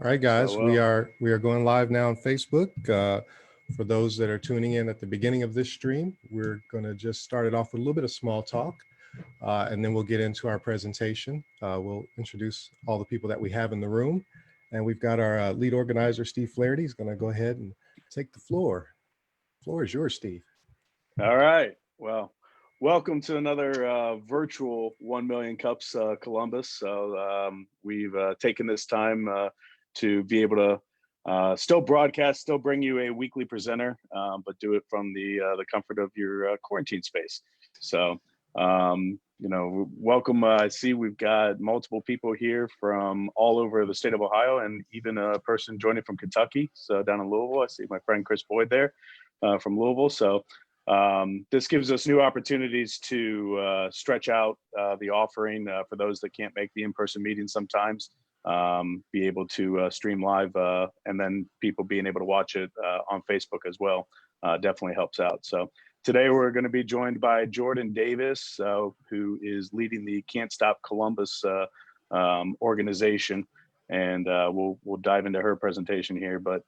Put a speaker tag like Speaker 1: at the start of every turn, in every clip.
Speaker 1: All right, guys,
Speaker 2: So,
Speaker 1: we are going live now on Facebook. For those that are tuning in at the beginning of this stream, we're going to just start it off with a little bit of small talk, and then we'll get into our presentation. We'll introduce all the people that we have in the room, and we've got our lead organizer, Steve Flaherty. He's going to go ahead and take the floor. The floor is yours, Steve.
Speaker 2: all right. Well, welcome to another virtual 1 Million Cups Columbus. So we've taken this time to be able to still broadcast, still bring you a weekly presenter, but do it from the comfort of your quarantine space. So, welcome. I see we've got multiple people here from all over the state of Ohio, and even a person joining from Kentucky. So down in Louisville, I see my friend Chris Boyd there from Louisville. So this gives us new opportunities to stretch out the offering for those that can't make the in-person meetings sometimes. Be able to stream live, and then people being able to watch it on Facebook as well definitely helps out. So today we're going to be joined by Jordan Davis, who is leading the Can't Stop Columbus organization, and we'll dive into her presentation here. But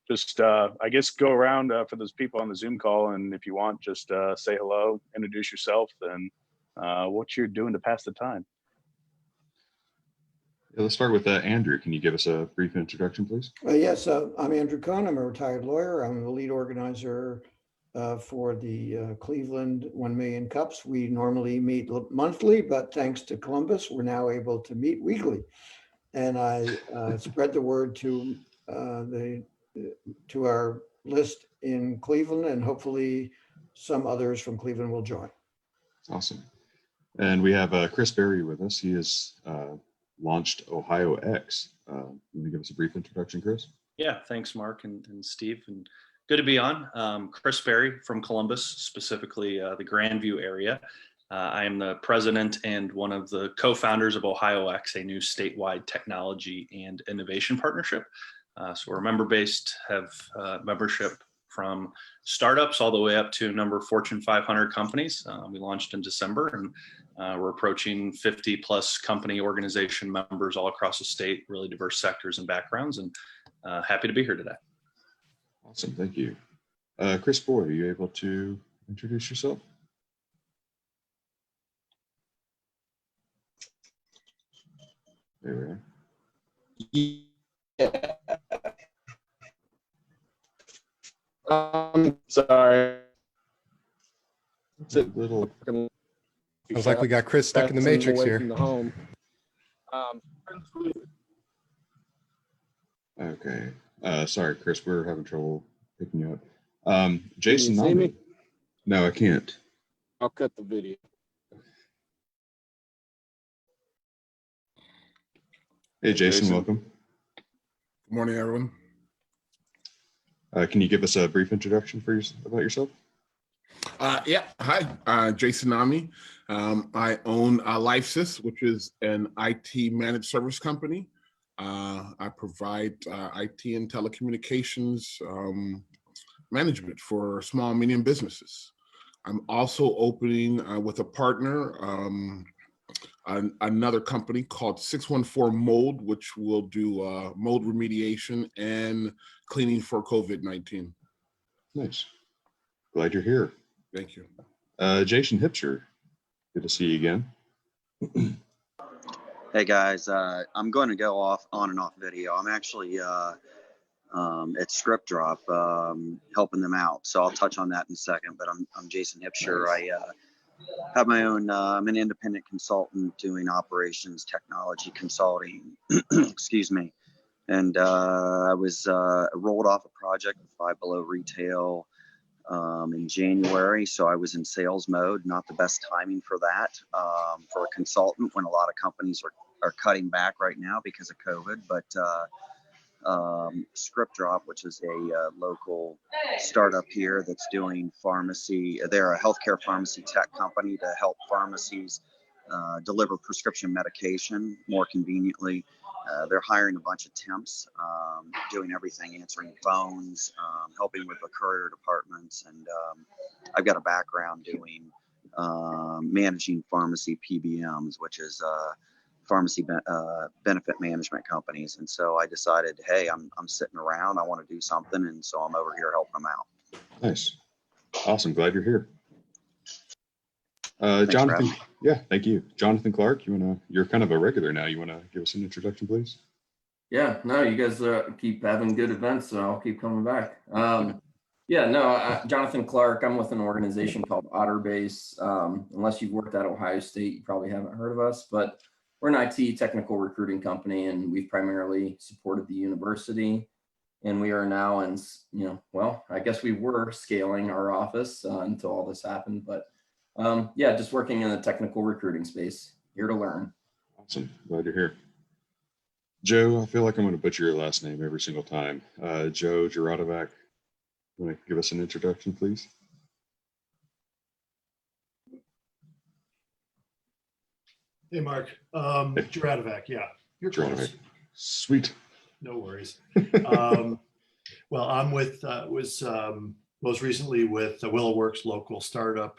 Speaker 2: just I guess go around for those people on the Zoom call, and if you want, just say hello, introduce yourself, and what you're doing to pass the time.
Speaker 3: Yeah, let's start with Andrew. Can you give us a brief introduction, please?
Speaker 4: Yes, I'm Andrew Cohn. I'm a retired lawyer. I'm the lead organizer for the Cleveland 1 Million Cups. We normally meet monthly, but thanks to Columbus, we're now able to meet weekly. And I spread the word to our list in Cleveland, and hopefully some others from Cleveland will join.
Speaker 3: Awesome. And we have Chris Berry with us. He has launched Ohio X. Can you give us a brief introduction, Chris?
Speaker 5: Yeah, thanks, Mark and Steve, and good to be on. Chris Berry from Columbus, specifically the Grandview area. I am the president and one of the co-founders of Ohio X, a new statewide technology and innovation partnership. So we're member-based, have membership from startups all the way up to a number of Fortune 500 companies. We launched in December, and we're approaching 50 plus company organization members all across the state, really diverse sectors and backgrounds, and happy to be here today.
Speaker 3: Awesome, thank you. Chris Boyd, are you able to introduce yourself? There we are.
Speaker 6: Yeah. Sorry.
Speaker 3: It's a little.
Speaker 1: Sounds like we got Chris stuck in the matrix here.
Speaker 6: From the home.
Speaker 3: Okay. Sorry, Chris, we're having trouble picking you up. Jason,
Speaker 6: can you see me?
Speaker 3: No, I can't.
Speaker 6: I'll cut the video.
Speaker 3: Hey, Jason, welcome.
Speaker 7: Good morning, everyone.
Speaker 3: Can you give us a brief introduction about yourself?
Speaker 7: Yeah, hi, Jason Nami. I own LifeSys, which is an IT managed service company. I provide IT and telecommunications management for small and medium businesses. I'm also opening with a partner, another company called 614 Mold, which will do mold remediation and cleaning for COVID-19.
Speaker 3: Nice. Glad you're here.
Speaker 7: Thank you.
Speaker 3: Jason Hipsher, good to see you again.
Speaker 8: Hey guys, I'm going to go on and off video. I'm actually at Script Drop helping them out, so I'll touch on that in a second. But I'm Jason Hipsher.
Speaker 3: Nice.
Speaker 8: I have my own. I'm an independent consultant doing operations technology consulting. Excuse me. And I was rolled off a project with Five Below Retail in January, so I was in sales mode. Not the best timing for that for a consultant when a lot of companies are cutting back right now because of COVID. But Script Drop, which is a local startup here that's doing pharmacy. They're a healthcare pharmacy tech company to help pharmacies deliver prescription medication more conveniently. They're hiring a bunch of temps, doing everything, answering phones, helping with the courier departments. And I've got a background doing managing pharmacy PBMs, which is benefit management companies. And so I decided, hey, I'm sitting around, I want to do something, and so I'm over here helping them out.
Speaker 3: Nice. Awesome. Glad you're here.
Speaker 8: Thanks for having
Speaker 3: Jonathan,
Speaker 8: me.
Speaker 3: yeah, thank you. Jonathan Clark, you're kind of a regular now. You want to give us an introduction, please?
Speaker 9: Yeah, no, you guys keep having good events, so I'll keep coming back. Jonathan Clark, I'm with an organization called OtterBase. Unless you've worked at Ohio State, you probably haven't heard of us, but we're an IT technical recruiting company, and we've primarily supported the university. And we are now I guess we were scaling our office until all this happened, but just working in the technical recruiting space, here to learn.
Speaker 3: Awesome. Glad you're here. Joe, I feel like I'm going to butcher your last name every single time. Joe Jaradovac, you want to give us an introduction, please?
Speaker 10: Hey, Mark. Jaradovac, yeah. You're close.
Speaker 3: Sweet.
Speaker 10: No worries. Well, I'm was most recently with the WillowWorks local startup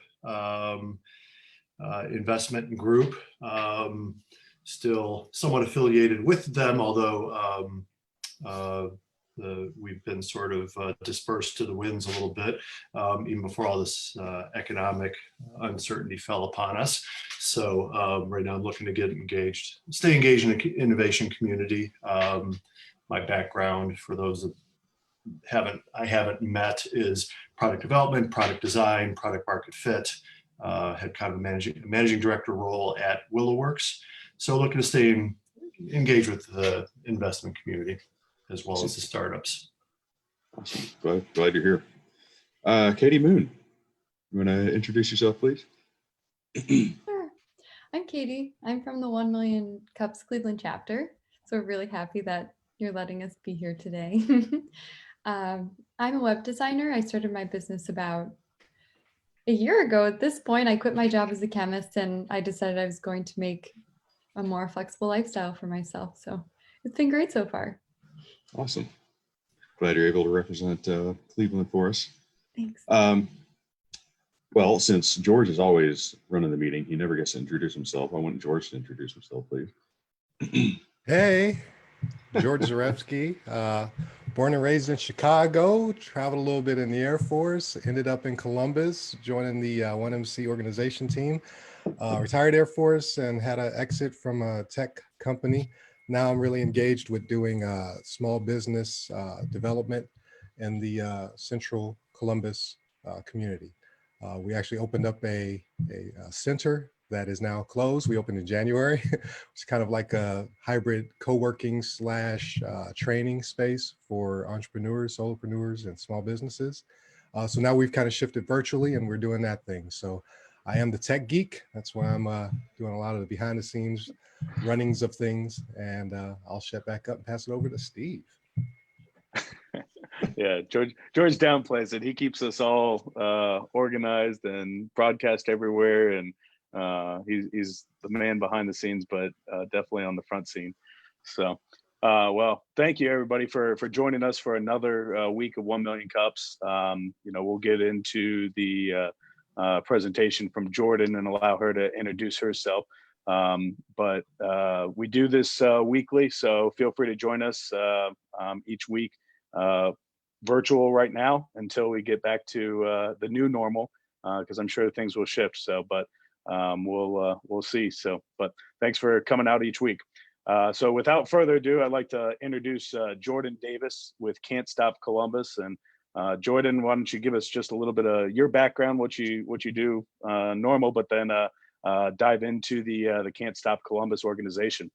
Speaker 10: investment group. Still somewhat affiliated with them, although we've been sort of dispersed to the winds a little bit, even before all this economic uncertainty fell upon us. So right now I'm looking to stay engaged in the innovation community. My background, for those that I haven't met, is product development, product design, product market fit. Had kind of a managing director role at WillowWorks. So looking to stay engaged with the investment community as well as the startups.
Speaker 3: Awesome. Glad you're here. Katie Moon, you want to introduce yourself, please?
Speaker 11: Sure. I'm Katie. I'm from the 1 Million Cups Cleveland chapter. So we're really happy that you're letting us be here today. I'm a web designer. I started my business about a year ago. At this point, I quit my job as a chemist and I decided I was going to make a more flexible lifestyle for myself. So it's been great so far.
Speaker 3: Awesome. Glad you're able to represent Cleveland for us.
Speaker 11: Thanks.
Speaker 3: Well, since George is always running the meeting, he never gets to introduce himself. I want George to introduce himself, please.
Speaker 1: Hey, George Zarevsky, born and raised in Chicago, traveled a little bit in the Air Force, ended up in Columbus, joining the 1MC organization team, retired Air Force and had an exit from a tech company. Now I'm really engaged with doing small business development in the central Columbus community. We actually opened up a center that is now closed. We opened in January. It's kind of like a hybrid co-working / training space for entrepreneurs, solopreneurs, and small businesses. So now we've kind of shifted virtually and we're doing that thing. So I am the tech geek. That's why I'm doing a lot of the behind the scenes runnings of things. And I'll shut back up and pass it over to Steve.
Speaker 2: Yeah, George downplays it. He keeps us all organized and broadcast everywhere, and he's the man behind the scenes, but definitely on the front scene. So, well, thank you everybody for joining us for another week of 1 Million Cups. We'll get into the presentation from Jordan and allow her to introduce herself. But we do this weekly, so feel free to join us each week. Virtual right now until we get back to the new normal, because I'm sure things will shift. So, but we'll see. So, but thanks for coming out each week. So without further ado, I'd like to introduce Jordan Davis with Can't Stop Columbus. And Jordan, why don't you give us just a little bit of your background, what you do normal, but then dive into the Can't Stop Columbus organization.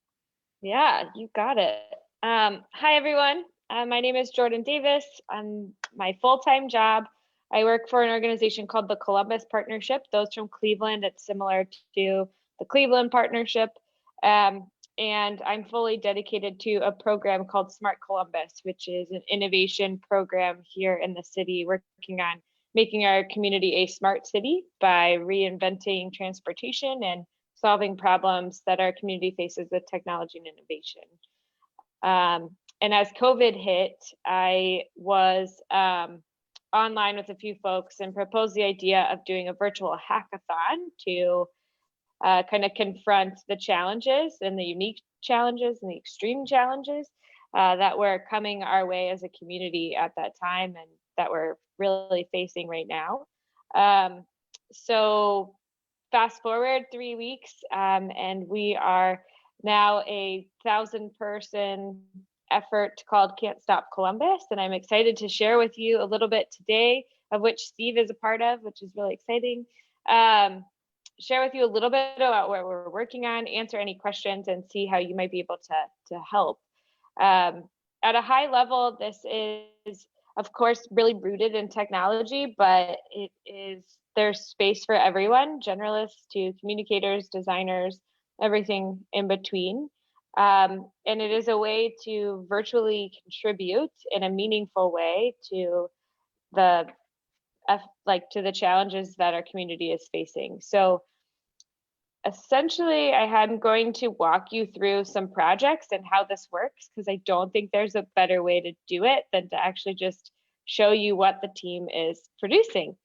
Speaker 12: Yeah, you got it. Hi, everyone. My name is Jordan Davis. On my full-time job, I work for an organization called the Columbus Partnership. Those from Cleveland, it's similar to the Cleveland Partnership. And I'm fully dedicated to a program called Smart Columbus, which is an innovation program here in the city, working on making our community a smart city by reinventing transportation and solving problems that our community faces with technology and innovation. And as COVID hit, I was online with a few folks and proposed the idea of doing a virtual hackathon to kind of confront the challenges and the unique challenges and the extreme challenges that were coming our way as a community at that time and that we're really facing right now. So fast forward 3 weeks, and we are now a 1,000-person effort called Can't Stop Columbus. And I'm excited to share with you a little bit today, of which Steve is a part of, which is really exciting. Share with you a little bit about what we're working on, answer any questions, and see how you might be able to help. At a high level, this is, of course, really rooted in technology, but there's space for everyone, generalists to communicators, designers, everything in between. And it is a way to virtually contribute in a meaningful way to the challenges that our community is facing. So essentially, I'm going to walk you through some projects and how this works, because I don't think there's a better way to do it than to actually just show you what the team is producing.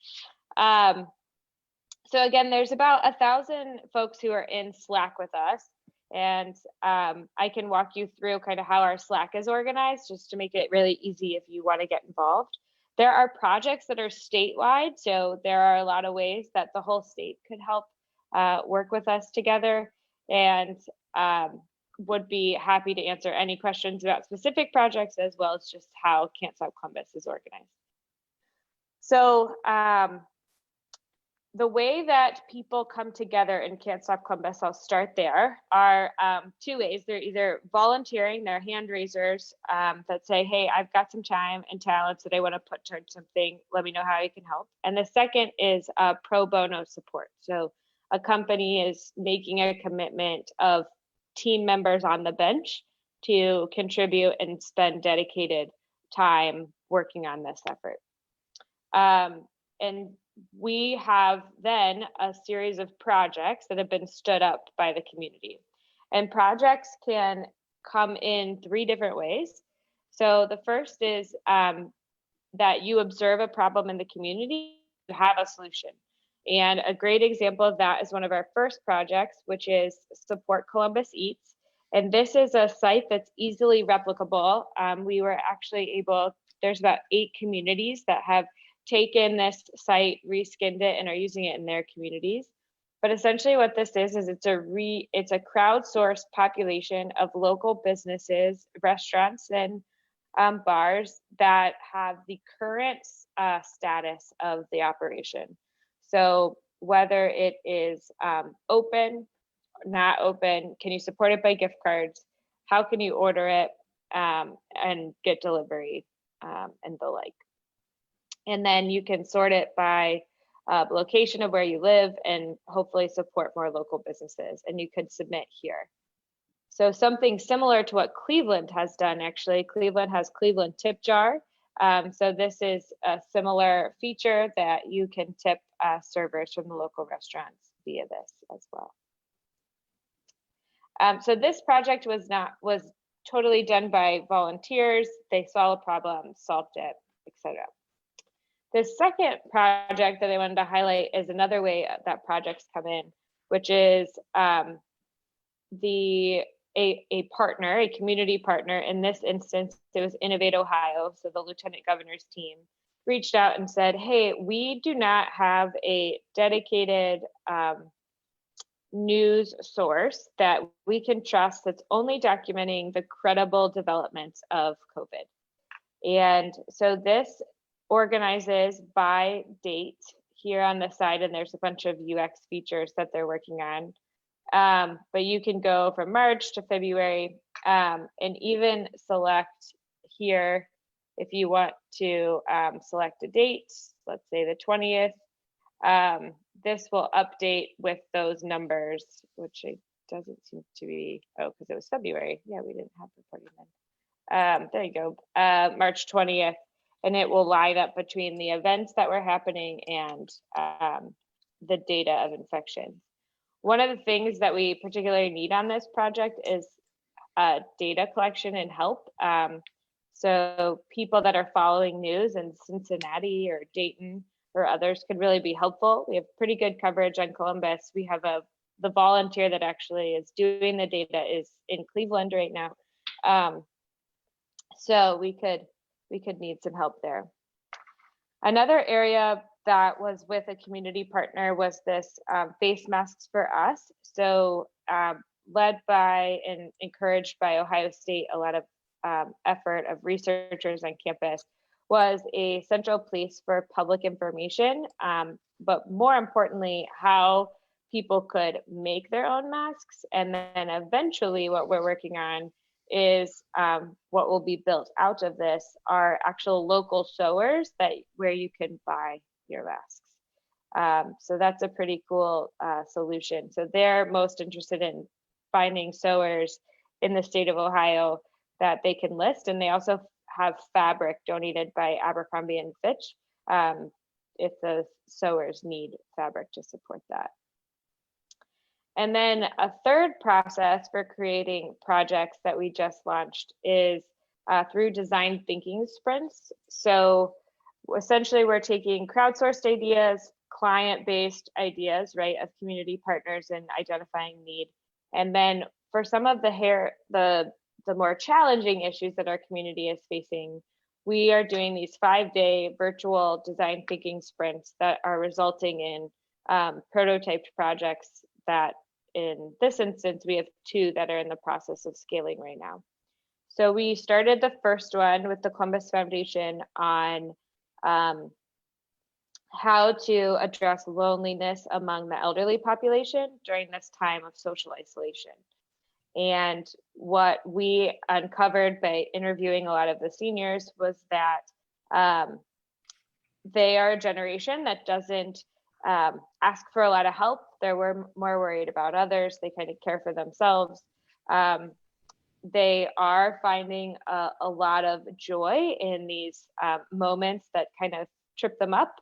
Speaker 12: So again, there's about 1,000 folks who are in Slack with us, and I can walk you through kind of how our Slack is organized, just to make it really easy if you want to get involved. There are projects that are statewide, so there are a lot of ways that the whole state could help work with us together, and would be happy to answer any questions about specific projects, as well as just how Can't Stop Columbus is organized. So the way that people come together in Can't Stop Columbus, I'll start there, are 2 ways. They're either volunteering, they're hand raisers that say, hey, I've got some time and talents that I want to put towards something. Let me know how I can help. And the second is pro bono support. So a company is making a commitment of team members on the bench to contribute and spend dedicated time working on this effort. And we have then a series of projects that have been stood up by the community. And projects can come in 3 different ways. So the first is that you observe a problem in the community, you have a solution. And a great example of that is one of our first projects, which is Support Columbus Eats. And this is a site that's easily replicable. We were actually able, there's about 8 communities that have taken this site, reskinned it, and are using it in their communities. But essentially what this is it's a crowdsourced population of local businesses, restaurants, and bars that have the current status of the operation. So whether it is open, not open, can you support it by gift cards? How can you order it and get delivery and the like? And then you can sort it by location of where you live and hopefully support more local businesses. And you could submit here. So something similar to what Cleveland has done, actually. Cleveland has Cleveland Tip Jar. So this is a similar feature that you can tip servers from the local restaurants via this as well. So this project was totally done by volunteers. They saw a problem, solved it, etc. The second project that I wanted to highlight is another way that projects come in, which is a partner, a community partner. In this instance, it was Innovate Ohio. So the Lieutenant Governor's team reached out and said, hey, we do not have a dedicated news source that we can trust that's only documenting the credible developments of COVID. And so this organizes by date here on the side, and there's a bunch of UX features that they're working on. But you can go from March to February and even select here if you want to select a date, let's say the 20th. This will update with those numbers, which it doesn't seem to be, oh, because it was February. Yeah, we didn't have reporting then. There you go, March 20th. And it will line up between the events that were happening and the data of infection. One of the things that we particularly need on this project is data collection and help. So people that are following news in Cincinnati or Dayton or others could really be helpful. We have pretty good coverage on Columbus. We have a the volunteer that actually is doing the data is in Cleveland right now. So we could need some help there. Another area that was with a community partner was this face masks for us. So led by and encouraged by Ohio State, a lot of effort of researchers on campus, was a central place for public information, but more importantly, how people could make their own masks. And then eventually what we're working on is what will be built out of this are actual local sewers where you can buy your masks. So that's a pretty cool solution. So they're most interested in finding sewers in the state of Ohio that they can list, and they also have fabric donated by Abercrombie and Fitch if the sewers need fabric to support that. And then a third process for creating projects that we just launched is through design thinking sprints. So essentially we're taking crowdsourced ideas, client-based ideas, right, of community partners and identifying need. And then for some of the more challenging issues that our community is facing, we are doing these 5-day virtual design thinking sprints that are resulting in prototyped projects that in this instance, we have 2 that are in the process of scaling right now. So we started the first one with the Columbus Foundation on how to address loneliness among the elderly population during this time of social isolation. And what we uncovered by interviewing a lot of the seniors was that they are a generation that doesn't ask for a lot of help. They're more worried about others. They kind of care for themselves. They are finding a lot of joy in these moments that kind of trip them up,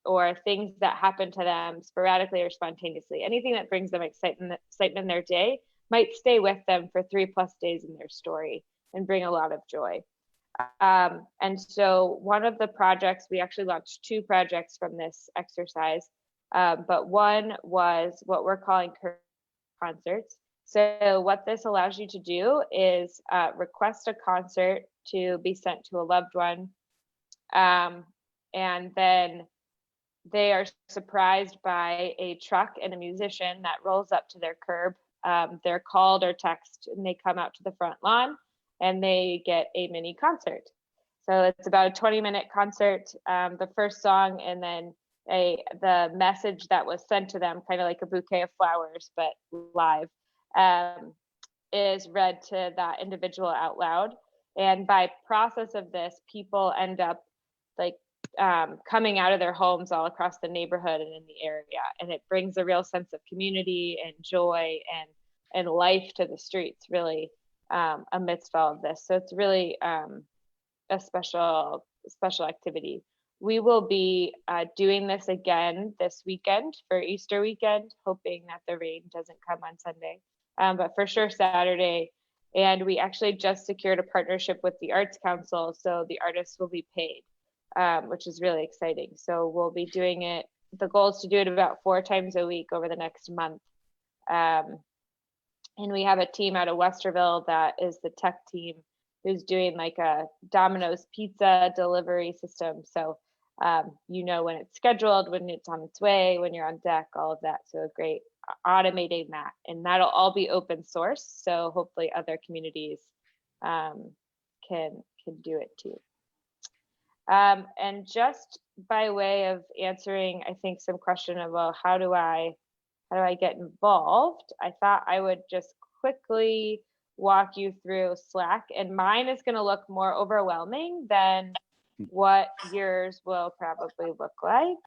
Speaker 12: or things that happen to them sporadically or spontaneously. Anything that brings them excitement in their day might stay with them for 3+ days in their story and bring a lot of joy. And so one of the projects, we actually launched 2 projects from this exercise, but one was what we're calling concerts. So what this allows you to do is request a concert to be sent to a loved one, and then they are surprised by a truck and a musician that rolls up to their curb. They're called or texted, and they come out to the front lawn and they get a mini concert. So it's about a 20-minute concert, the first song, and then the message that was sent to them, kind of like a bouquet of flowers, but live, is read to that individual out loud. And by process of this, people end up like coming out of their homes all across the neighborhood and in the area. And it brings a real sense of community and joy and life to the streets, really, amidst all of this. So it's really a special activity. We will be doing this again this weekend for Easter weekend, hoping that the rain doesn't come on Sunday, but for sure Saturday. And we actually just secured a partnership with the Arts Council, so the artists will be paid, which is really exciting. So we'll be doing it. The goal is to do it about 4 times a week over the next month. And we have a team out of Westerville that is the tech team who's doing like a Domino's pizza delivery system. So you know when it's scheduled, when it's on its way, when you're on deck, all of that. So great automating that, and that'll all be open source. So hopefully other communities can do it too. And just by way of answering, I think, some question about how do I get involved, I thought I would just quickly walk you through Slack, and mine is going to look more overwhelming than what yours will probably look like.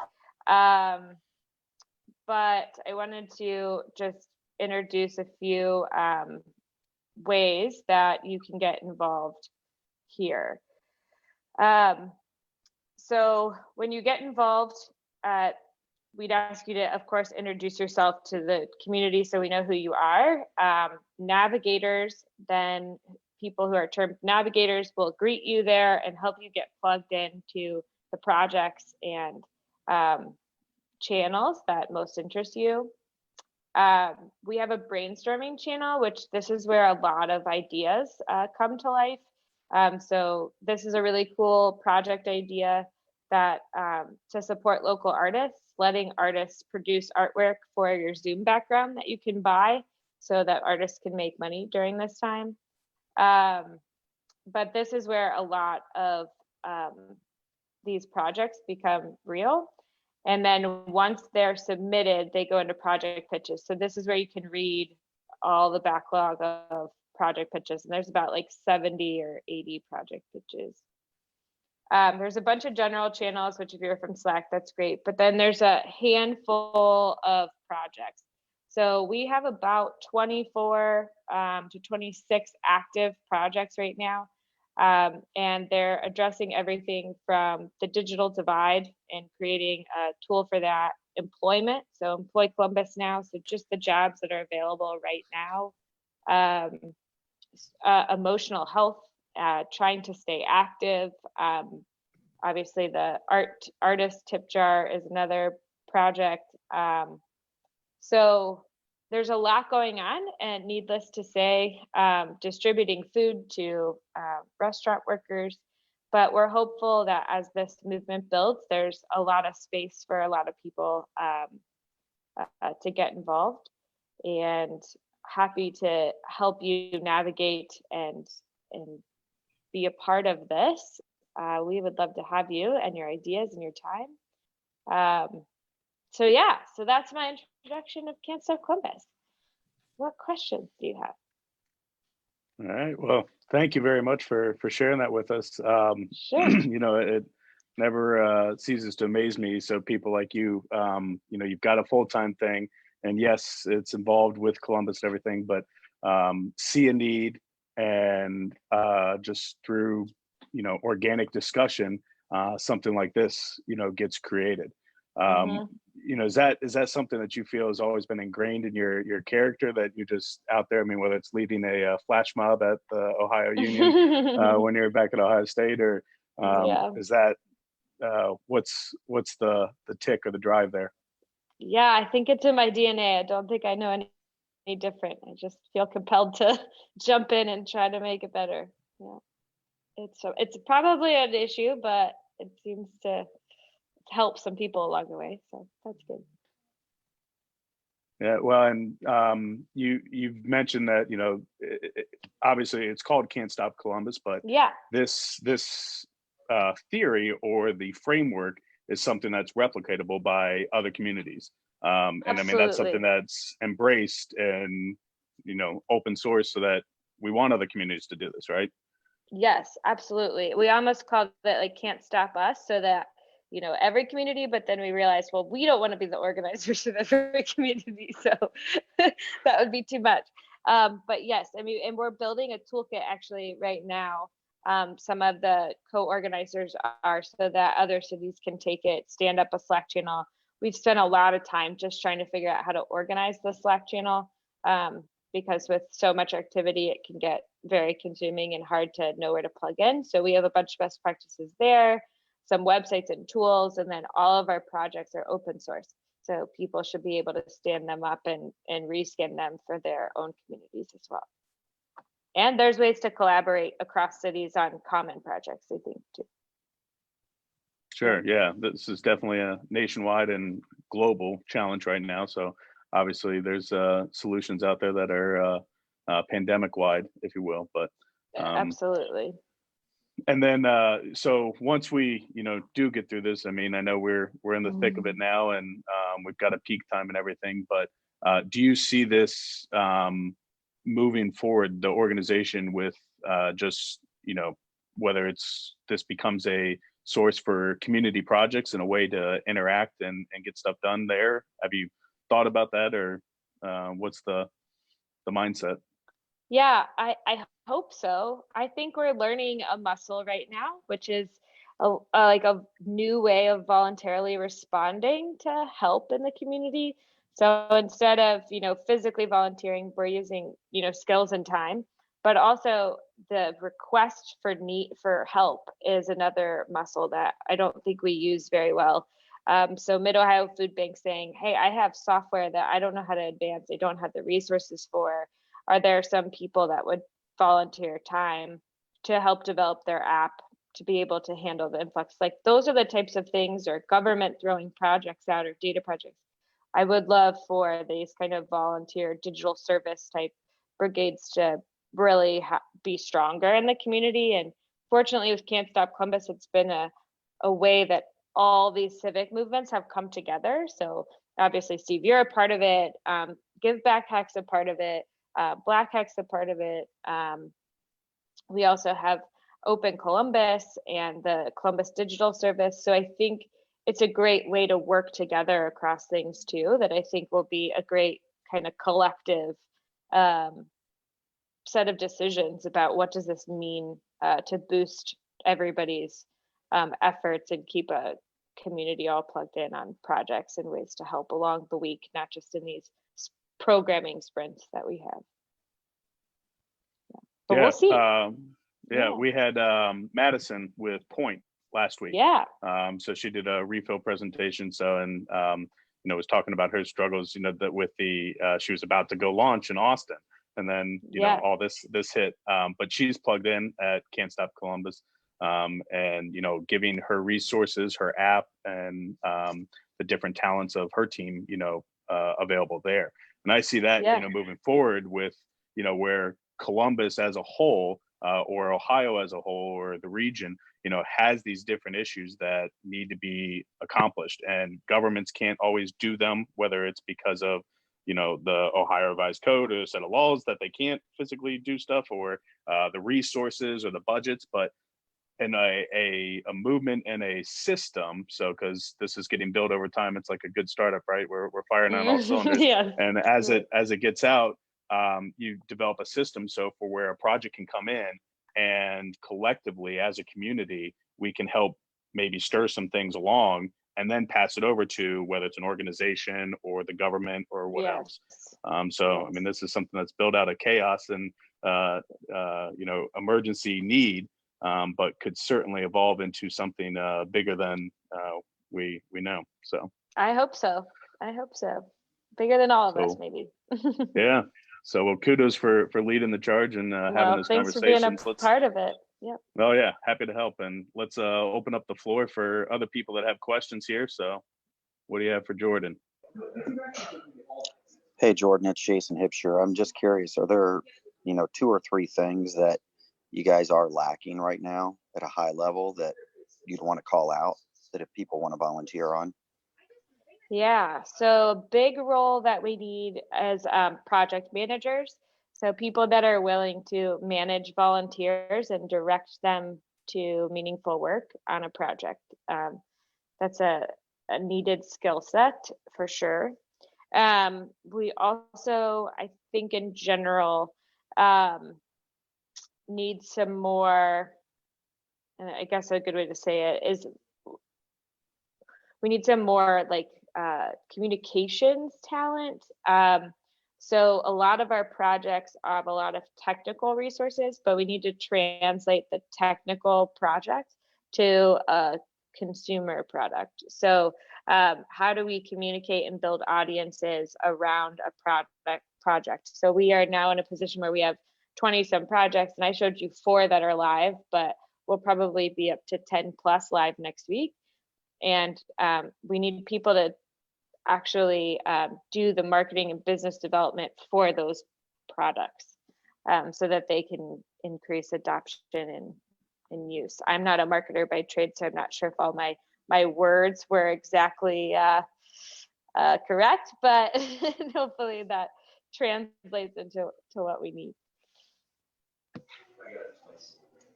Speaker 12: But I wanted to just introduce a few ways that you can get involved here. So when you get involved, we'd ask you to, of course, introduce yourself to the community so we know who you are. Navigators, then people who are termed navigators will greet you there and help you get plugged into the projects and channels that most interest you. We have a brainstorming channel, which this is where a lot of ideas come to life. So this is a really cool project idea that to support local artists, letting artists produce artwork for your Zoom background that you can buy so that artists can make money during this time. But this is where a lot of these projects become real. And then once they're submitted, they go into project pitches. So this is where you can read all the backlog of project pitches. And there's about like 70 or 80 project pitches. There's a bunch of general channels, which if you're from Slack, that's great. But then there's a handful of projects. So we have about 24 to 26 active projects right now. And they're addressing everything from the digital divide and creating a tool for that, employment. So Employ Columbus Now, so just the jobs that are available right now. Emotional health, trying to stay active. Obviously the artist tip jar is another project. So there's a lot going on, and needless to say, distributing food to restaurant workers. But we're hopeful that as this movement builds, there's a lot of space for a lot of people to get involved, and happy to help you navigate and be a part of this. We would love to have you and your ideas and your time. So yeah, so that's my introduction of Can't Stop Columbus. What questions do you have?
Speaker 2: All right. Well, thank you very much for sharing that with us.
Speaker 12: Sure.
Speaker 2: You know, it never ceases to amaze me. So people like you, you know, you've got a full-time thing, and yes, it's involved with Columbus and everything, but see a need, and just through, you know, organic discussion, something like this, you know, gets created. You know, is that something that you feel has always been ingrained in your character, that you're just out there? I mean, whether it's leading a flash mob at the Ohio Union when you're back at Ohio State, or
Speaker 12: Yeah.
Speaker 2: is that what's the tick or the drive there?
Speaker 12: Yeah, I think it's in my DNA. I don't think I know any different. I just feel compelled to jump in and try to make it better. Yeah, it's probably an issue, but it seems to help some people along the way, so that's good.
Speaker 2: Yeah, well, and you've mentioned that, you know, obviously it's called Can't Stop Columbus, but
Speaker 12: Yeah,
Speaker 2: this theory or the framework is something that's replicatable by other communities. And I mean, that's something
Speaker 12: absolutely.
Speaker 2: that's embraced and, you know, open source, so that we want other communities to do this, right?
Speaker 12: Yes, absolutely. We almost called it like Can't Stop Us, so that, you know, every community, but then we realized, well, we don't want to be the organizers of every community, so that would be too much. But yes, I mean, and we're building a toolkit actually right now. Some of the co-organizers are, so that other cities can take it, stand up a Slack channel. We've spent a lot of time just trying to figure out how to organize the Slack channel, because with so much activity, it can get very consuming and hard to know where to plug in. So we have a bunch of best practices there, some websites and tools, and then all of our projects are open source. So people should be able to stand them up and reskin them for their own communities as well. And there's ways to collaborate across cities on common projects, I think, too.
Speaker 2: Sure. Yeah, this is definitely a nationwide and global challenge right now. So obviously there's solutions out there that are pandemic wide, if you will. But
Speaker 12: absolutely.
Speaker 2: And then so once we, you know, do get through this, I mean, I know we're in the thick of it now, and we've got a peak time and everything, but do you see this moving forward, the organization, with just, you know, whether this becomes a source for community projects and a way to interact and get stuff done there? Have you thought about that, or what's the mindset?
Speaker 12: Yeah, I hope so. I think we're learning a muscle right now, which is like a new way of voluntarily responding to help in the community. So instead of, you know, physically volunteering, we're using, you know, skills and time, but also the request for help is another muscle that I don't think we use very well. So Mid-Ohio Food Bank saying, hey, I have software that I don't know how to advance. I don't have the resources for. Are there some people that would volunteer time to help develop their app to be able to handle the influx? Like those are the types of things, or government throwing projects out or data projects. I would love for these kind of volunteer digital service type brigades to really be stronger in the community. And fortunately with Can't Stop Columbus, it's been a way that all these civic movements have come together. So obviously, Steve, you're a part of it. Give Back Hack's a part of it. Black Hack's a part of it. We also have Open Columbus and the Columbus Digital Service. So I think it's a great way to work together across things too, that I think will be a great kind of collective set of decisions about what does this mean to boost everybody's efforts and keep a community all plugged in on projects and ways to help along the week, not just in these programming sprints that we have. But we'll see.
Speaker 2: We had Madison with Point last week. So she did a refill presentation. So, and was talking about her struggles, that with the she was about to go launch in Austin, and then all this hit. But she's plugged in at Can't Stop Columbus, and giving her resources, her app, and the different talents of her team, available there. And I see that moving forward with where Columbus as a whole, or Ohio as a whole, or the region, has these different issues that need to be accomplished, and governments can't always do them, whether it's because of the Ohio Revised Code or a set of laws that they can't physically do stuff, or the resources or the budgets, but in a movement and a system. So because this is getting built over time, it's like a good startup, right? We're firing on all cylinders. And as it gets out, you develop a system so for where a project can come in, and collectively as a community we can help maybe stir some things along, and then pass it over to whether it's an organization or the government or what else. So I mean, this is something that's built out of chaos and emergency need, but could certainly evolve into something bigger than we know. So
Speaker 12: I hope so. Bigger than all of us, maybe.
Speaker 2: Yeah. So, well, kudos for leading the charge and having this
Speaker 12: thanks
Speaker 2: conversation.
Speaker 12: For being a part of it. Yep.
Speaker 2: Oh yeah, happy to help. And let's open up the floor for other people that have questions here. So, what do you have for Jordan?
Speaker 8: Hey, Jordan, it's Jason Hipsher. I'm just curious, are there, 2 or 3 things that you guys are lacking right now at a high level that you'd want to call out, that if people want to volunteer on?
Speaker 12: Yeah, so a big role that we need as project managers. So people that are willing to manage volunteers and direct them to meaningful work on a project. That's a needed skill set for sure. We also, I think in general, need some more, and I guess a good way to say it is we need some more like communications talent. So a lot of our projects have a lot of technical resources, but we need to translate the technical project to a consumer product. So how do we communicate and build audiences around a project? So we are now in a position where we have 20 some projects, and I showed you 4 that are live, but we'll probably be up to 10 plus live next week. And we need people to actually do the marketing and business development for those products, so that they can increase adoption and use. I'm not a marketer by trade, so I'm not sure if all my words were exactly correct, but hopefully that translates into what we need.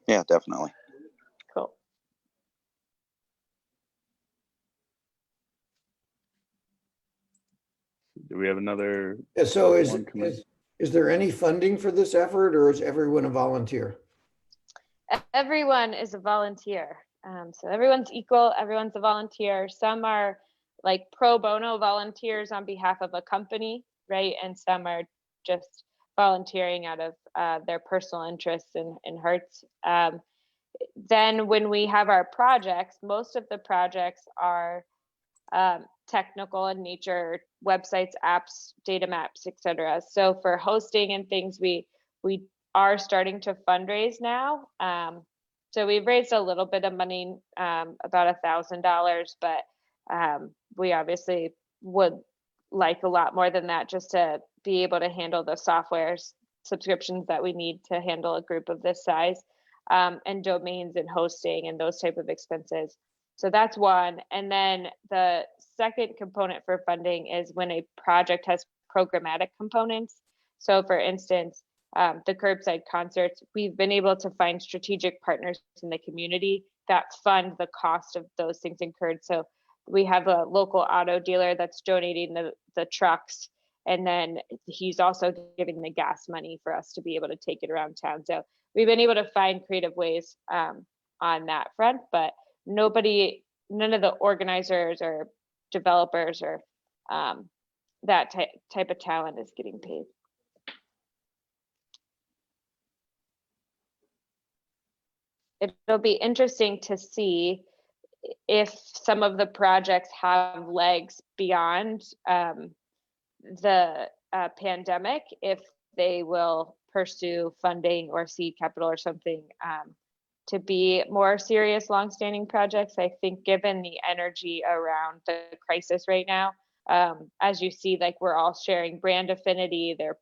Speaker 8: Yeah, definitely.
Speaker 12: Cool.
Speaker 2: Do we have another?
Speaker 4: So is there any funding for this effort, or is everyone a volunteer?
Speaker 12: Everyone is a volunteer. So everyone's equal, everyone's a volunteer. Some are like pro bono volunteers on behalf of a company, right? And some are just volunteering out of their personal interests and hearts. Then when we have our projects, most of the projects are technical in nature, websites, apps, data maps, etc. So for hosting and things, we are starting to fundraise now. So we've raised a little bit of money, about $1,000, but we obviously would like a lot more than that just to be able to handle the software subscriptions that we need to handle a group of this size, and domains and hosting and those type of expenses. So that's one. And then the second component for funding is when a project has programmatic components. So for instance, the curbside concerts, we've been able to find strategic partners in the community that fund the cost of those things incurred. So we have a local auto dealer that's donating the trucks, and then he's also giving the gas money for us to be able to take it around town. So we've been able to find creative ways on that front, but none of the organizers or developers or that type of talent is getting paid. It'll be interesting to see if some of the projects have legs beyond the pandemic, if they will pursue funding or seed capital or something to be more serious, longstanding projects. I think given the energy around the crisis right now, as you see, like we're all sharing brand affinity, they're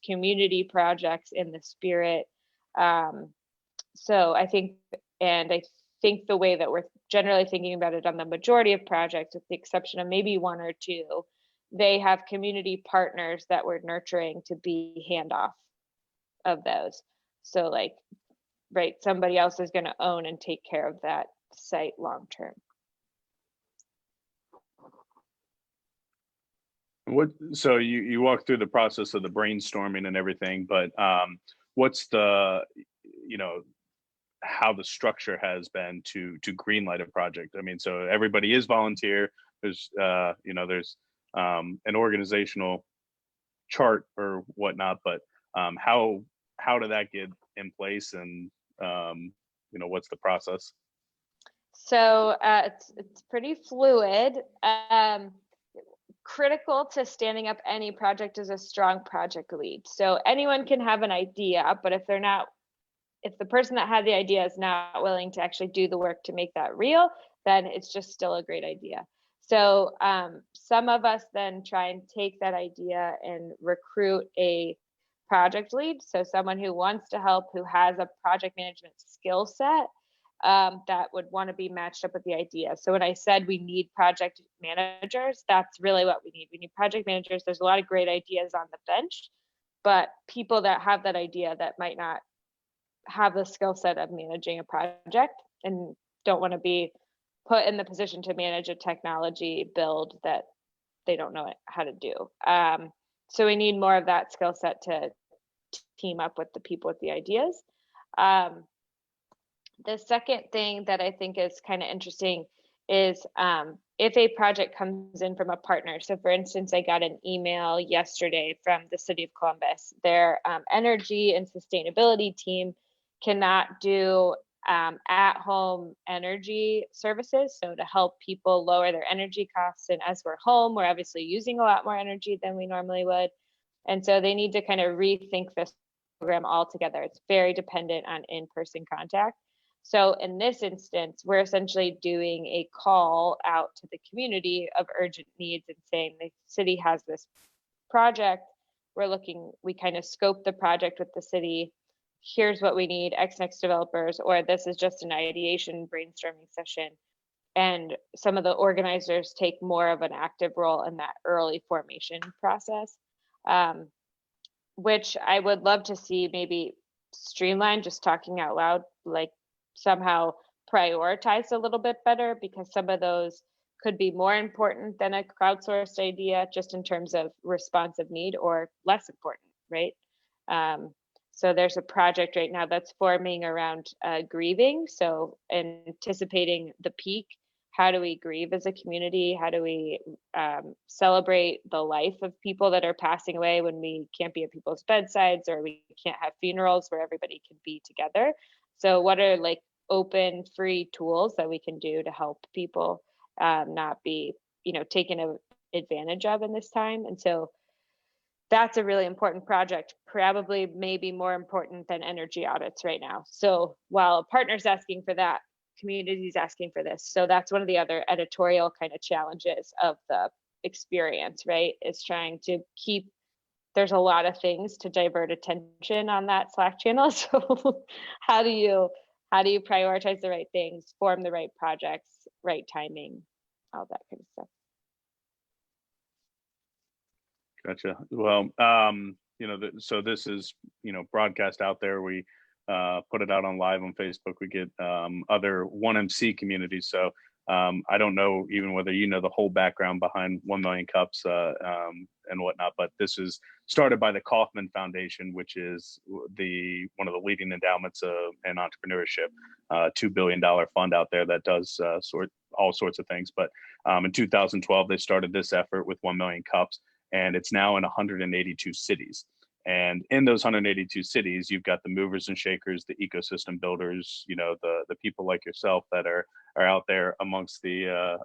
Speaker 12: community projects in the spirit. So I think the way that we're generally thinking about it on the majority of projects, with the exception of maybe one or two, they have community partners that we're nurturing to be handoff of those. So like, right, somebody else is going to own and take care of that site long term.
Speaker 2: So you walk through the process of the brainstorming and everything, but what's the, how the structure has been to greenlight a project? I mean, so everybody is volunteer. There's there's an organizational chart or whatnot, but how did that get in place, and what's the process?
Speaker 12: So it's pretty fluid. Critical to standing up any project is a strong project lead. So anyone can have an idea, but if the person that had the idea is not willing to actually do the work to make that real, then it's just still a great idea. So some of us then try and take that idea and recruit a project lead. So someone who wants to help, who has a project management skill set that would want to be matched up with the idea. So when I said we need project managers, that's really what we need. We need project managers. There's a lot of great ideas on the bench, but people that have that idea that might not have the skill set of managing a project and don't want to be put in the position to manage a technology build that they don't know how to do. So we need more of that skill set to team up with the people with the ideas. The second thing that I think is kind of interesting is if a project comes in from a partner. So for instance, I got an email yesterday from the city of Columbus. Their energy and sustainability team cannot do at-home energy services. So to help people lower their energy costs. And as we're home, we're obviously using a lot more energy than we normally would. And so they need to kind of rethink this program altogether. It's very dependent on in-person contact. So in this instance, we're essentially doing a call out to the community of urgent needs and saying the city has this project. We kind of scope the project with the city. Here's what we need, XNext developers, or this is just an ideation brainstorming session. And some of the organizers take more of an active role in that early formation process, which I would love to see maybe streamlined, just talking out loud, like somehow prioritized a little bit better, because some of those could be more important than a crowdsourced idea just in terms of responsive need, or less important, right? So there's a project right now that's forming around grieving. So anticipating the peak, how do we grieve as a community? How do we celebrate the life of people that are passing away when we can't be at people's bedsides, or we can't have funerals where everybody can be together? So what are like open, free tools that we can do to help people not be taken advantage of in this time. And so that's a really important project, probably maybe more important than energy audits right now. So while a partner's asking for that, community's asking for this. So that's one of the other editorial kind of challenges of the experience, right? Is trying to keep, there's a lot of things to divert attention on that Slack channel. So how do you prioritize the right things, form the right projects, right timing, all that kind of stuff.
Speaker 2: Gotcha. Well, so this is, broadcast out there. We put it out on live on Facebook. We get other 1MC communities. So I don't know even whether the whole background behind 1 Million Cups and whatnot, but this is started by the Kauffman Foundation, which is one of the leading endowments in entrepreneurship, $2 billion fund out there that does all sorts of things. But in 2012, they started this effort with 1 Million Cups. And it's now in 182 cities. And in those 182 cities, you've got the movers and shakers, the ecosystem builders, the people like yourself that are out there amongst the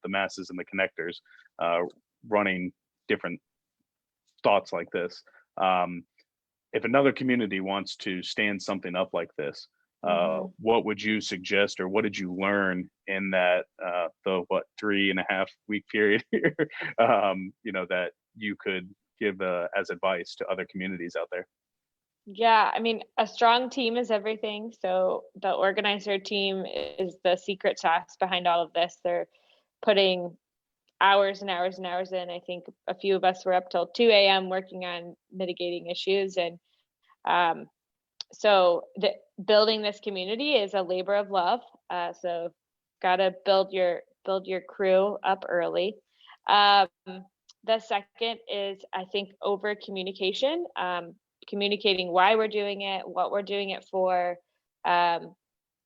Speaker 2: masses and the connectors, running different thoughts like this. If another community wants to stand something up like this, what would you suggest, or what did you learn in that the 3.5 week period here, that you could give as advice to other communities out there?
Speaker 12: Yeah, I mean, a strong team is everything. So the organizer team is the secret sauce behind all of this. They're putting hours and hours and hours in. I think a few of us were up till 2 a.m. working on mitigating issues. And so building this community is a labor of love. So gotta build your crew up early. The second is, I think, over communication, communicating why we're doing it, what we're doing it for,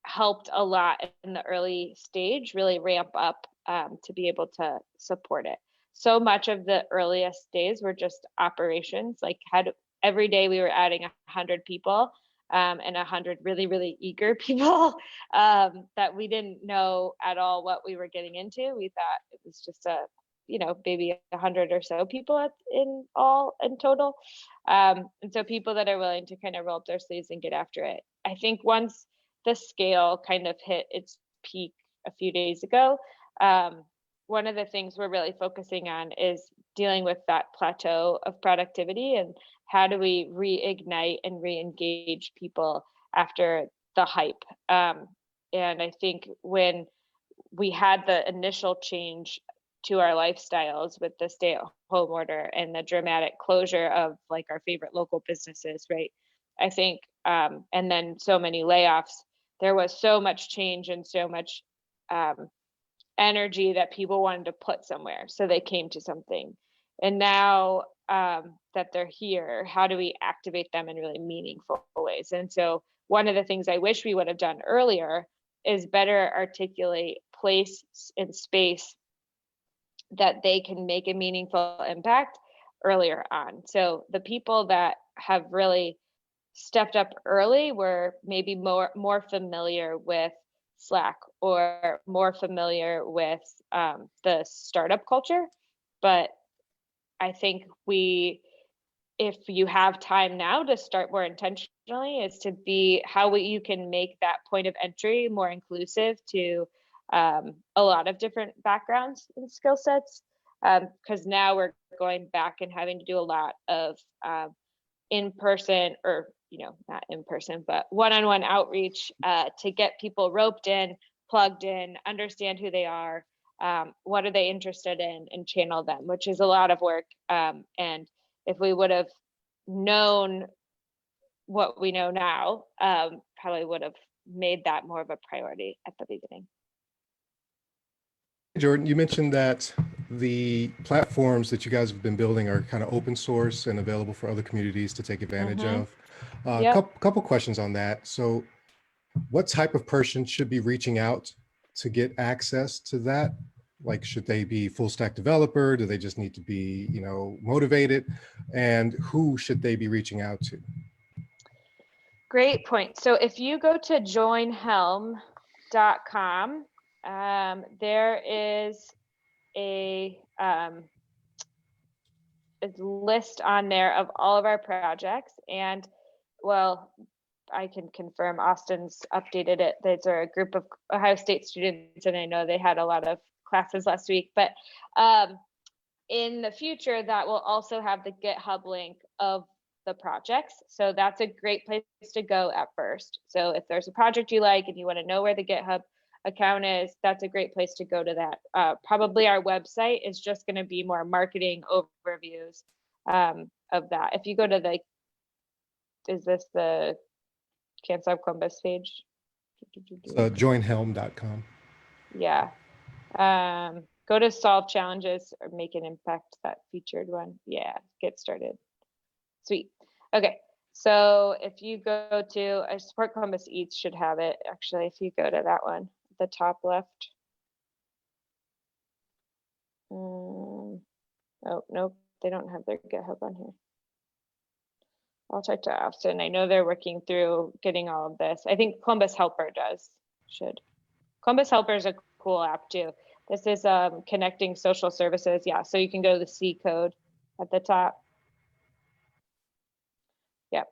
Speaker 12: helped a lot in the early stage, really ramp up to be able to support it. So much of the earliest days were just operations, like every day we were adding 100 people and 100 really, really eager people that we didn't know at all what we were getting into. We thought it was just maybe 100 or so people in total. And so people that are willing to kind of roll up their sleeves and get after it. I think once the scale kind of hit its peak a few days ago, one of the things we're really focusing on is dealing with that plateau of productivity and how do we reignite and re-engage people after the hype. And I think when we had the initial change to our lifestyles with the stay-at-home order and the dramatic closure of like our favorite local businesses, right? I think, and then so many layoffs, there was so much change and so much energy that people wanted to put somewhere. So they came to something. And now that they're here, how do we activate them in really meaningful ways? And so one of the things I wish we would have done earlier is better articulate place and space that they can make a meaningful impact earlier on. So the people that have really stepped up early were maybe more familiar with Slack or more familiar with the startup culture. But I think if you have time now to start more intentionally, is to be how you can make that point of entry more inclusive to a lot of different backgrounds and skill sets. Because now we're going back and having to do a lot of in-person, or not in-person, but one-on-one outreach to get people roped in, plugged in, understand who they are, what are they interested in, and channel them, which is a lot of work. And if we would have known what we know now, probably would have made that more of a priority at the beginning.
Speaker 1: Jordan, you mentioned that the platforms that you guys have been building are kind of open source and available for other communities to take advantage of. Couple questions on that. So what type of person should be reaching out to get access to that? Like, should they be full stack developer? Do they just need to be, motivated? And who should they be reaching out to?
Speaker 12: Great point. So if you go to joinhelm.com, there is a list on there of all of our projects. And well, I can confirm Austin's updated it. There's a group of Ohio State students, and I know they had a lot of classes last week, but in the future, that will also have the GitHub link of the projects. So that's a great place to go at first. So if there's a project you like and you want to know where the GitHub account is, that's a great place to go to that. Probably our website is just going to be more marketing overviews of that. If you go to the, is this the Can't Stop Columbus page?
Speaker 1: Joinhelm.com.
Speaker 12: Yeah. Go to solve challenges or make an impact, that featured one. Yeah, get started. Sweet. Okay. So if you go to Support Columbus Eats should have it. Actually, if you go to that one, the top left. Oh, nope. They don't have their GitHub on here. I'll talk to Austin. I know they're working through getting all of this. I think Columbus Helper should. Columbus Helper is a cool app too. This is connecting social services. Yeah, so you can go to the C code at the top. Yep,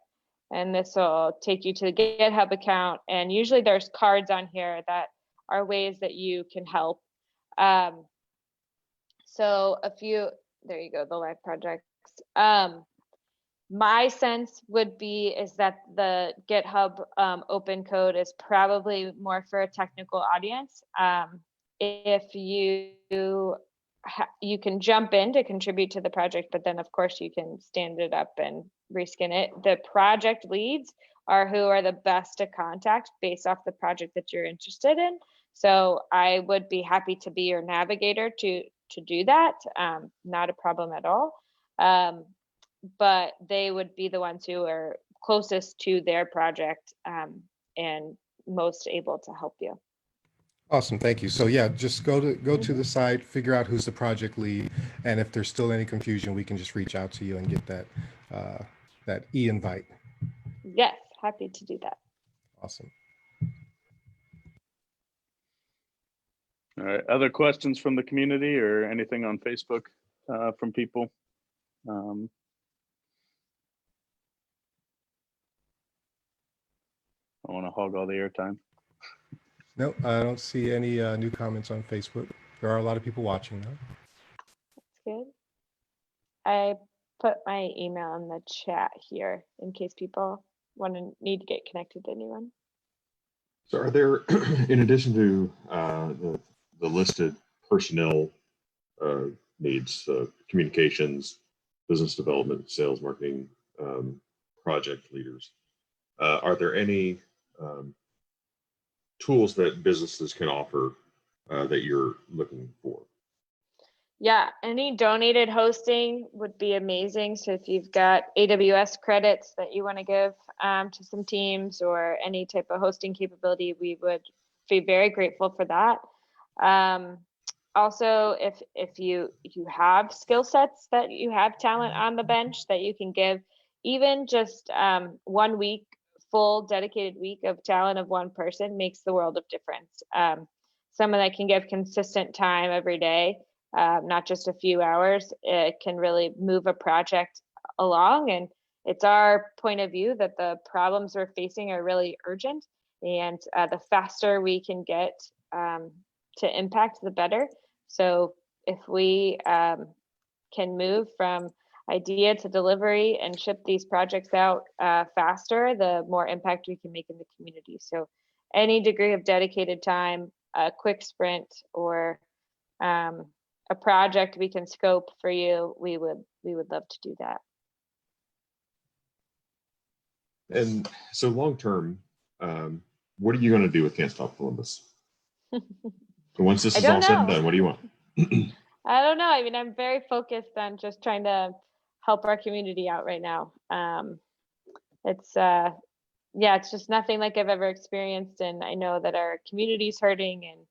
Speaker 12: and this will take you to the GitHub account. And usually there's cards on here that are ways that you can help. So there you go, the live projects. My sense would be is that the GitHub open code is probably more for a technical audience. If you can jump in to contribute to the project, but then of course you can stand it up and reskin it. The project leads are who are the best to contact based off the project that you're interested in. So I would be happy to be your navigator to do that. Not a problem at all. But they would be the ones who are closest to their project and most able to help you.
Speaker 1: Awesome, thank you. So yeah, just go to the site, figure out who's the project lead, and if there's still any confusion, we can just reach out to you and get that e-invite.
Speaker 12: Yes, happy to do that.
Speaker 1: Awesome.
Speaker 2: All right, other questions from the community or anything on Facebook from people? I want to hog all the airtime.
Speaker 1: No, I don't see any new comments on Facebook. There are a lot of people watching though.
Speaker 12: That's good. I put my email in the chat here in case people need to get connected to anyone.
Speaker 3: So are there, in addition to the listed personnel needs, communications, business development, sales, marketing, project leaders, are there any tools that businesses can offer that you're looking for?
Speaker 12: Yeah, any donated hosting would be amazing. So if you've got AWS credits that you want to give to some teams or any type of hosting capability, we would be very grateful for that. Also, if you have skill sets that you have talent on the bench that you can give, even just 1 week, full dedicated week of talent of one person makes the world of difference. Someone that can give consistent time every day, not just a few hours, it can really move a project along. And it's our point of view that the problems we're facing are really urgent, and the faster we can get to impact, the better. So if we can move from idea to delivery and ship these projects out faster, the more impact we can make in the community. So any degree of dedicated time, a quick sprint, or a project we can scope for you, we would love to do that.
Speaker 3: And so long term, what are you going to do with Can't Stop Columbus? So once this is all said and done, what do you want?
Speaker 12: I don't know. I mean, I'm very focused on just trying to help our community out right now. It's just nothing like I've ever experienced, and I know that our community's hurting, and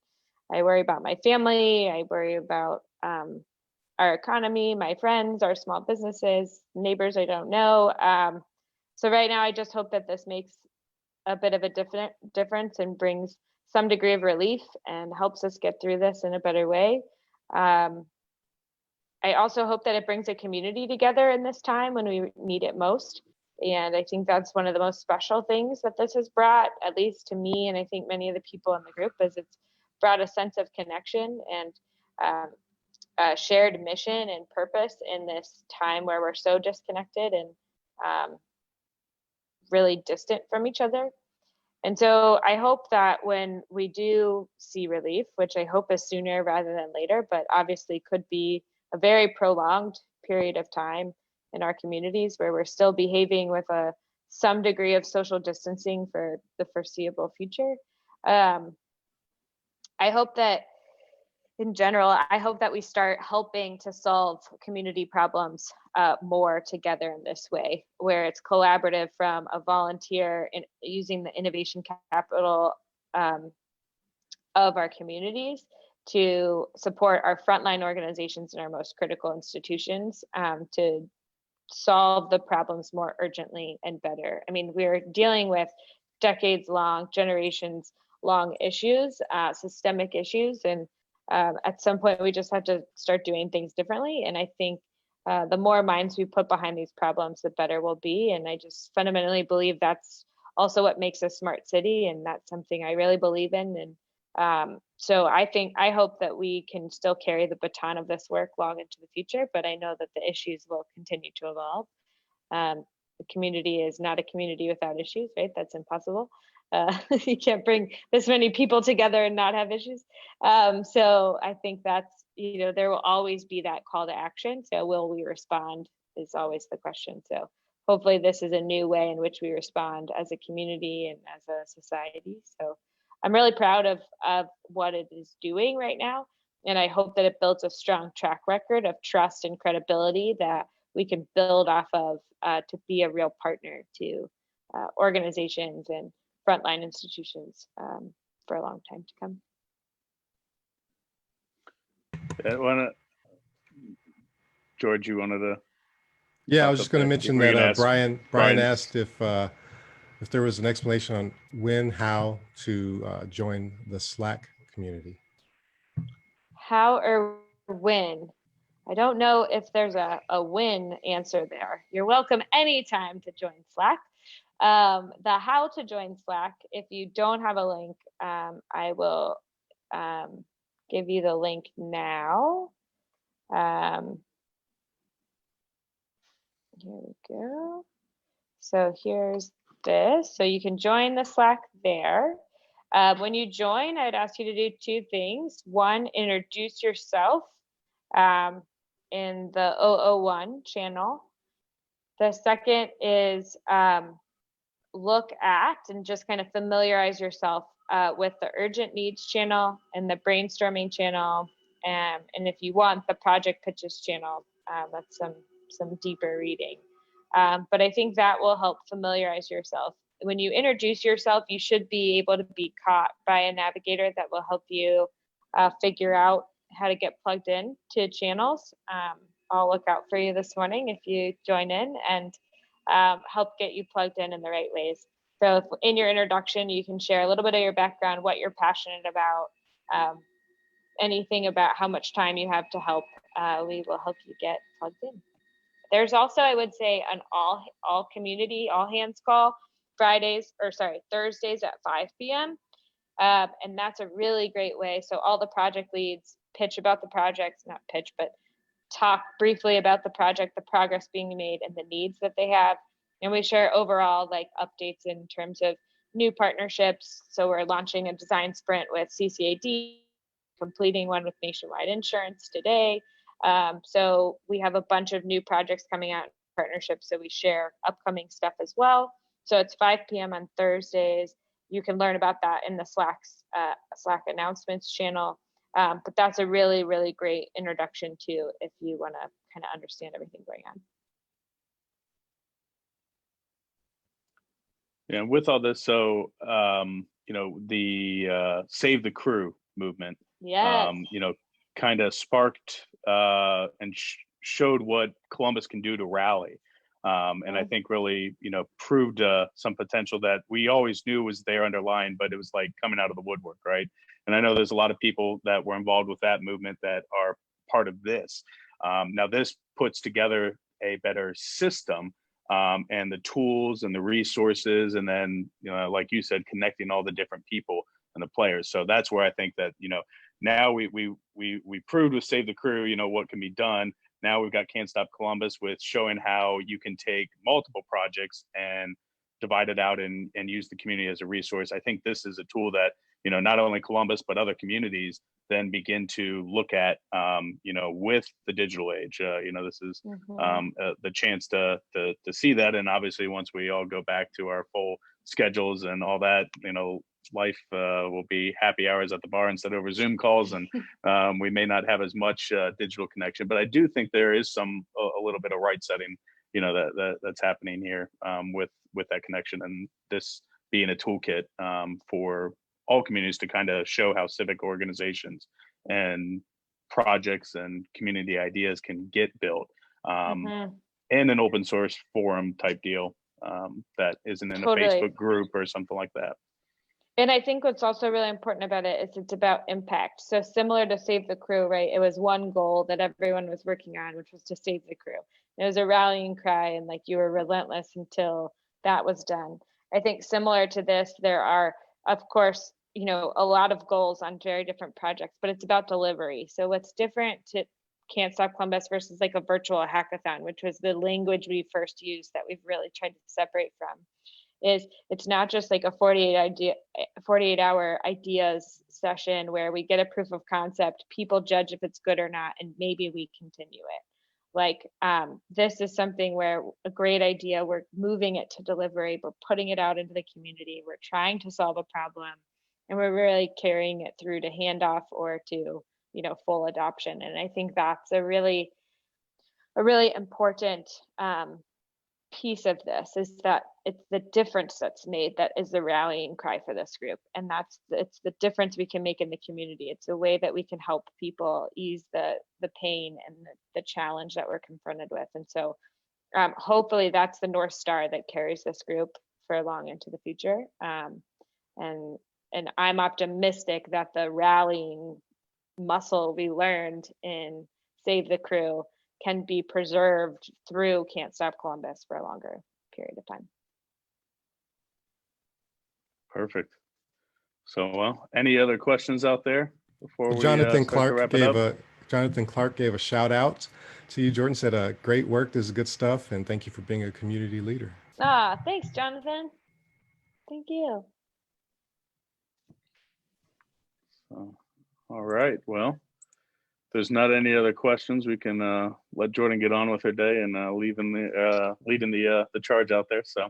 Speaker 12: I worry about my family. I worry about our economy, my friends, our small businesses, neighbors I don't know. So right now, I just hope that this makes a bit of a difference and brings some degree of relief and helps us get through this in a better way. Um, I also hope that it brings a community together in this time when we need it most. And I think that's one of the most special things that this has brought, at least to me, and I think many of the people in the group, is it's brought a sense of connection and shared mission and purpose in this time where we're so disconnected and really distant from each other. And so I hope that when we do see relief, which I hope is sooner rather than later, but obviously could be a very prolonged period of time in our communities where we're still behaving with some degree of social distancing for the foreseeable future. I hope that in general, I hope that we start helping to solve community problems more together in this way, where it's collaborative from a volunteer in using the innovation capital of our communities to support our frontline organizations and our most critical institutions to solve the problems more urgently and better. I mean, we're dealing with decades long, generations long issues, systemic issues, and at some point we just have to start doing things differently. And I think the more minds we put behind these problems, the better we'll be. And I just fundamentally believe that's also what makes a smart city, and that's something I really believe in. And so I hope that we can still carry the baton of this work long into the future, but I know that the issues will continue to evolve. The community is not a community without issues, right? That's impossible. You can't bring this many people together and not have issues. So I think that's, there will always be that call to action. So will we respond is always the question. So hopefully this is a new way in which we respond as a community and as a society. So I'm really proud of what it is doing right now. And I hope that it builds a strong track record of trust and credibility that we can build off of to be a real partner to organizations and frontline institutions for a long time to come.
Speaker 2: George, you wanted to?
Speaker 1: Yeah, I was just going to mention that Brian asked if there was an explanation on when, how to join the Slack community.
Speaker 12: How or when? I don't know if there's a when answer there. You're welcome anytime to join Slack. The how to join Slack, if you don't have a link, I will give you the link now. Here we go. So here's this. So you can join the Slack there. When you join, I'd ask you to do two things. One, introduce yourself in the 001 channel. The second is look at and just kind of familiarize yourself with the urgent needs channel and the brainstorming channel. And if you want, the project pitches channel, that's some deeper reading. But I think that will help familiarize yourself. When you introduce yourself, you should be able to be caught by a navigator that will help you figure out how to get plugged in to channels. I'll look out for you this morning if you join in and help get you plugged in the right ways. So if in your introduction, you can share a little bit of your background, what you're passionate about, anything about how much time you have to help, we will help you get plugged in. There's also, I would say, an all community, all hands call Thursdays at 5 p.m. And that's a really great way. So all the project leads pitch about the projects, not pitch, but talk briefly about the project, the progress being made, and the needs that they have. And we share overall updates in terms of new partnerships. So we're launching a design sprint with CCAD, completing one with Nationwide Insurance today. So we have a bunch of new projects coming out in partnerships. So we share upcoming stuff as well. So it's 5 p.m. on Thursdays. You can learn about that in the Slack announcements channel. But that's a really, really great introduction too, if you want to kind of understand everything going on.
Speaker 2: Yeah, with all this, so the Save the Crew movement,
Speaker 12: yes.
Speaker 2: Kind of sparked and showed what Columbus can do to rally. And I think really, proved some potential that we always knew was there underlying, but it was like coming out of the woodwork, right? And I know there's a lot of people that were involved with that movement that are part of this. Now this puts together a better system, and the tools and the resources, and then, like you said, connecting all the different people and the players. So that's where I think that, now we proved with Save the Crew, what can be done. Now we've got Can't Stop Columbus with showing how you can take multiple projects and divide it out and use the community as a resource. I think this is a tool that, not only Columbus, but other communities then begin to look at, with the digital age. This is the chance to see that. And obviously, once we all go back to our full schedules and all that, life will be happy hours at the bar instead of over Zoom calls, and we may not have as much digital connection. But I do think there is a little bit of right setting, that's happening here with that connection, and this being a toolkit for all communities to kind of show how civic organizations and projects and community ideas can get built, and an open source forum type deal that isn't in a Facebook group or something like that.
Speaker 12: And I think what's also really important about it is it's about impact. So similar to Save the Crew, right? It was one goal that everyone was working on, which was to save the crew. It was a rallying cry, and like you were relentless until that was done. I think similar to this, there are, of course, a lot of goals on very different projects, but it's about delivery. So what's different to Can't Stop Columbus versus like a virtual hackathon, which was the language we first used that we've really tried to separate from, is it's not just like a 48-hour ideas session where we get a proof of concept, people judge if it's good or not, and maybe we continue it. Like this is something where a great idea, we're moving it to delivery, we're putting it out into the community, we're trying to solve a problem, and we're really carrying it through to handoff or to full adoption. And I think that's a really important piece of this, is that it's the difference that's made that is the rallying cry for this group, and it's the difference we can make in the community. It's a way that we can help people ease the pain and the challenge that we're confronted with. And so hopefully that's the North Star that carries this group for long into the future. And I'm optimistic that the rallying muscle we learned in Save the Crew can be preserved through Can't Stop Columbus for a longer period of time.
Speaker 2: Perfect. So, well, any other questions out there before we
Speaker 1: Jonathan
Speaker 2: start to wrap it up?
Speaker 1: Jonathan Clark gave a shout out to you, Jordan. Said, "Great work. This is good stuff, and thank you for being a community leader."
Speaker 12: Thanks, Jonathan. Thank you.
Speaker 2: So, all right. Well, if there's not any other questions, we can let Jordan get on with her day and leading the charge out there. So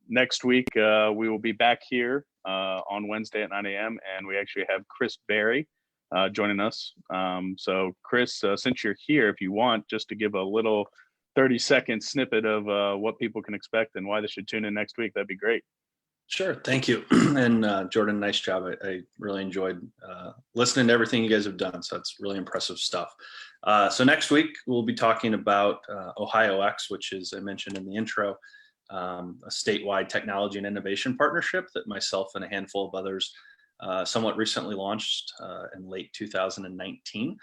Speaker 2: next week we will be back here on Wednesday at 9 a.m. and we actually have Chris Berry joining us. So Chris, since you're here, if you want just to give a little 30-second snippet of what people can expect and why they should tune in next week, that'd be great.
Speaker 5: Sure, thank you. And Jordan, nice job. I really enjoyed listening to everything you guys have done. So that's really impressive stuff. So next week, we'll be talking about Ohio X, which is, I mentioned in the intro, a statewide technology and innovation partnership that myself and a handful of others somewhat recently launched in late 2019,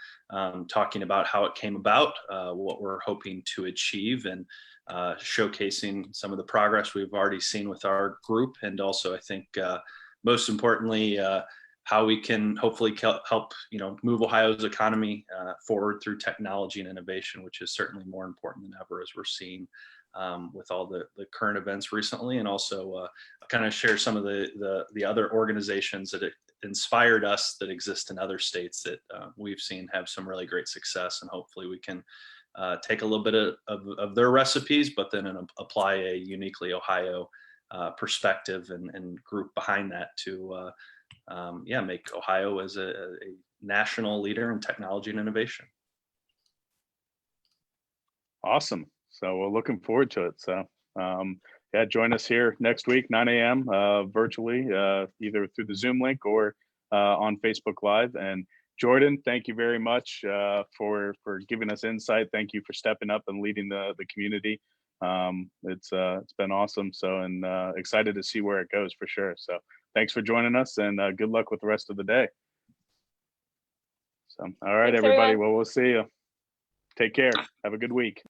Speaker 5: talking about how it came about, what we're hoping to achieve, and showcasing some of the progress we've already seen with our group, and also I think most importantly how we can hopefully help move Ohio's economy forward through technology and innovation, which is certainly more important than ever as we're seeing with all the current events recently, and also kind of share some of the other organizations that inspired us that exist in other states that we've seen have some really great success, and hopefully we can take a little bit of their recipes, but then apply a uniquely Ohio perspective and group behind that to make Ohio as a national leader in technology and innovation.
Speaker 2: Awesome. So we're looking forward to it. So join us here next week, 9 a.m. Virtually, either through the Zoom link or on Facebook Live. And Jordan, thank you very much for giving us insight. Thank you for stepping up and leading the community. It's been awesome. So, and excited to see where it goes for sure. So thanks for joining us, and good luck with the rest of the day. So, all right,
Speaker 12: Thanks,
Speaker 2: everybody.
Speaker 12: everyone.
Speaker 2: Well, we'll see you. Take care. Have a good week.